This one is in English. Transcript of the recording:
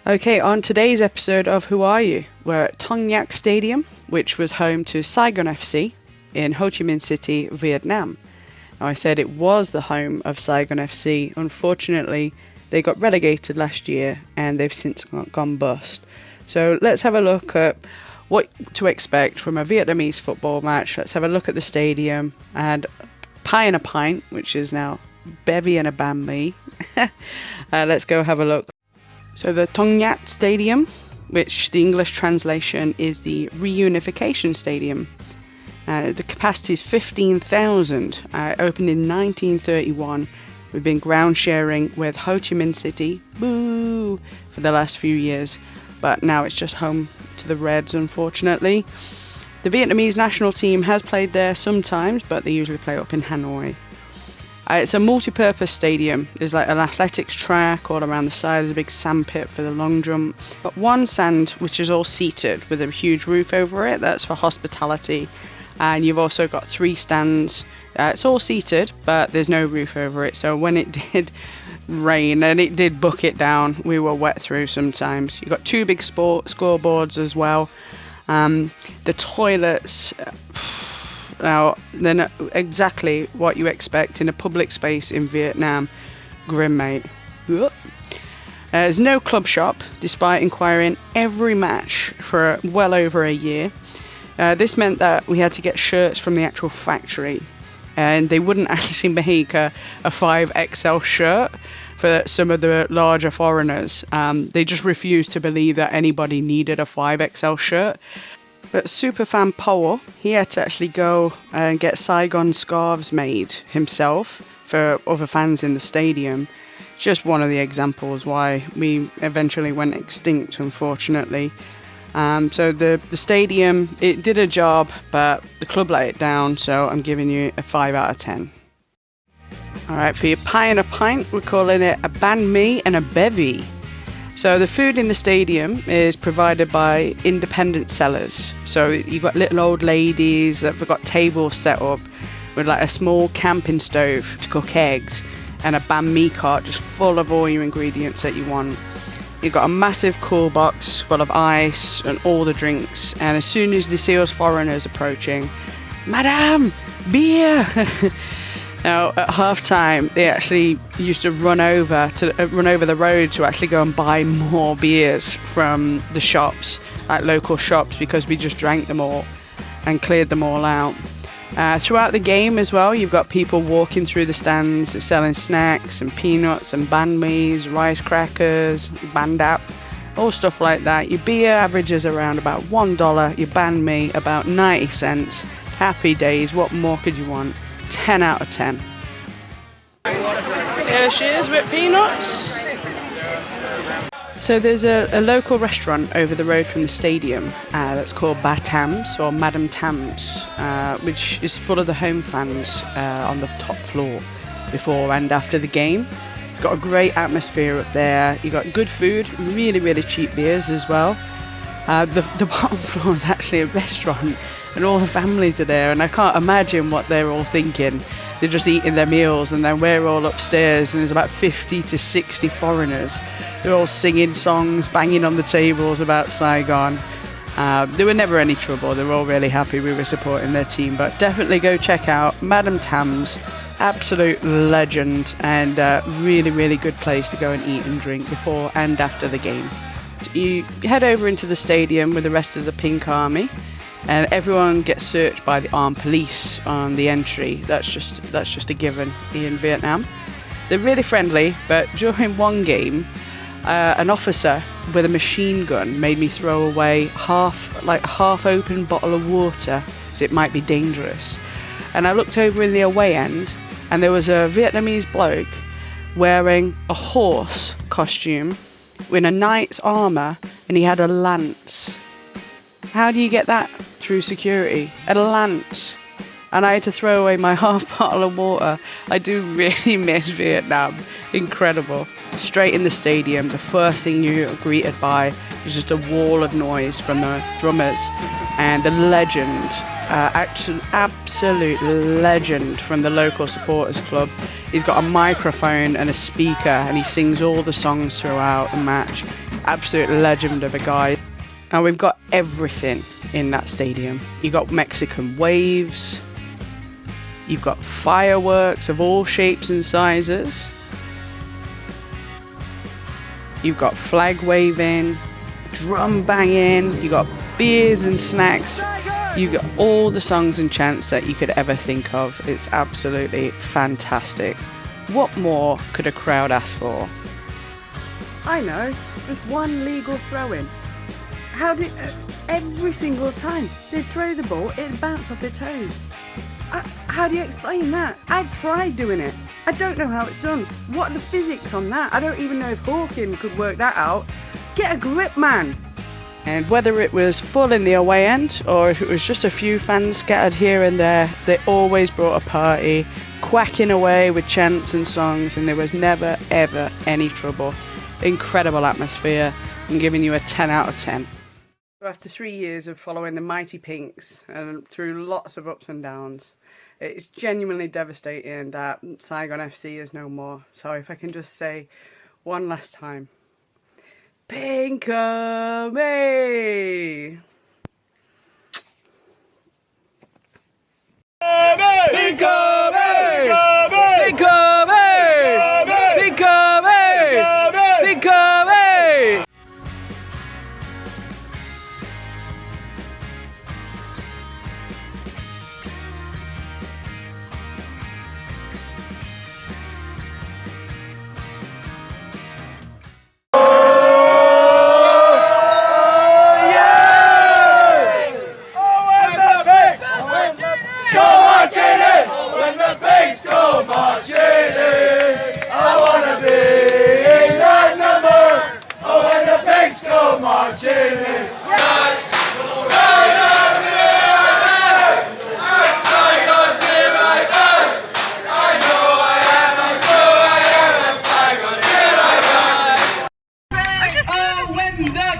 Okay, on today's episode of Who Are You? We're at Thống Nhất Stadium, which was home to Saigon Fc in Ho Chi Minh City, Vietnam. Now, I said it was the home of Saigon FC. Unfortunately, they got relegated last year and they've since gone bust. So let's have a look at what to expect from a Vietnamese football match. Let's have a look at the stadium and pie and a pint, which is now bevy and a banh mi. Let's go have a look. So the Thống Nhất Stadium, which the English translation is the Reunification Stadium. The capacity is 15,000, opened in 1931. We've been ground sharing with Ho Chi Minh City, boo, for the last few years, but now it's just home to the Reds, unfortunately. The Vietnamese national team has played there sometimes, but they usually play up in Hanoi. It's a multi-purpose stadium. There's like an athletics track all around the side. There's a big sand pit for the long jump. But one stand, which is all seated with a huge roof over it, that's for hospitality. And you've also got 3 stands. It's all seated, but there's no roof over it. So when it did rain and it did bucket down, we were wet through sometimes. You've got 2 big scoreboards as well. The toilets... Now, they're not exactly what you expect in a public space in Vietnam. Grim, mate. There's no club shop, despite inquiring every match for well over a year. This meant that we had to get shirts from the actual factory, and they wouldn't actually make a 5XL shirt for some of the larger foreigners. They just refused to believe that anybody needed a 5XL shirt. But superfan Paul, he had to actually go and get Saigon scarves made himself for other fans in the stadium. Just one of the examples why we eventually went extinct, unfortunately. So the stadium, it did a job, but the club let it down, so I'm giving you a 5 out of 10. Alright, for your pie and a pint, we're calling it a banh mi and a bevy. So the food in the stadium is provided by independent sellers. So you've got little old ladies that have got tables set up with like a small camping stove to cook eggs and a banh mi cart just full of all your ingredients that you want. You've got a massive cool box full of ice and all the drinks. And as soon as they see us foreigners approaching, Madame, beer! Now, at half-time, they actually used to run over the road to actually go and buy more beers from the shops, like local shops, because we just drank them all and cleared them all out. Throughout the game as well, you've got people walking through the stands, selling snacks and peanuts and banh mi's, rice crackers, bandap, all stuff like that. Your beer averages around about $1, your banh mi about 90 cents. Happy days, what more could you want? 10 out of 10. Here she is with peanuts. So there's a local restaurant over the road from the stadium that's called Ba Tam's or Madam Tam's, which is full of the home fans on the top floor before and after the game. It's got a great atmosphere up there. You've got good food, really, really cheap beers as well. The bottom floor is actually a restaurant and all the families are there, and I can't imagine what they're all thinking. They're just eating their meals and then we're all upstairs and there's about 50 to 60 foreigners. They're all singing songs, banging on the tables about Saigon. There were never any trouble. They were all really happy we were supporting their team, but definitely go check out Madam Tam's. Absolute legend and really, really good place to go and eat and drink before and after the game. You head over into the stadium with the rest of the Pink Army, and everyone gets searched by the armed police on the entry. That's just a given in Vietnam. They're really friendly, but during one game, an officer with a machine gun made me throw away half open bottle of water because it might be dangerous. And I looked over in the away end, and there was a Vietnamese bloke wearing a horse costume in a knight's armour, and he had a lance. How do you get that through security? A lance. And I had to throw away my half bottle of water. I do really miss Vietnam. Incredible. Straight in the stadium, the first thing you are greeted by is just a wall of noise from the drummers and the legend, absolute legend from the local supporters club. He's got a microphone and a speaker and he sings all the songs throughout the match. Absolute legend of a guy. And we've got everything in that stadium. You've got Mexican waves, you've got fireworks of all shapes and sizes, you've got flag waving, drum banging, you've got beers and snacks, you've got all the songs and chants that you could ever think of. It's absolutely fantastic. What more could a crowd ask for? I know, just one legal throw-in. How did every single time they throw the ball, it'd bounce off their toes. How do you explain that? I tried doing it. I don't know how it's done. What are the physics on that? I don't even know if Hawking could work that out. Get a grip, man. And whether it was full in the away end or if it was just a few fans scattered here and there, they always brought a party, quacking away with chants and songs, and there was never ever any trouble. Incredible atmosphere. I'm giving you a 10 out of 10. After 3 years of following the Mighty Pinks and through lots of ups and downs, it's genuinely devastating that Saigon FC is no more. So if I can just say one last time, Pink-a-me! Pink-a-me! Pink-a-me! Pink-a-me! Pink-a-me! When the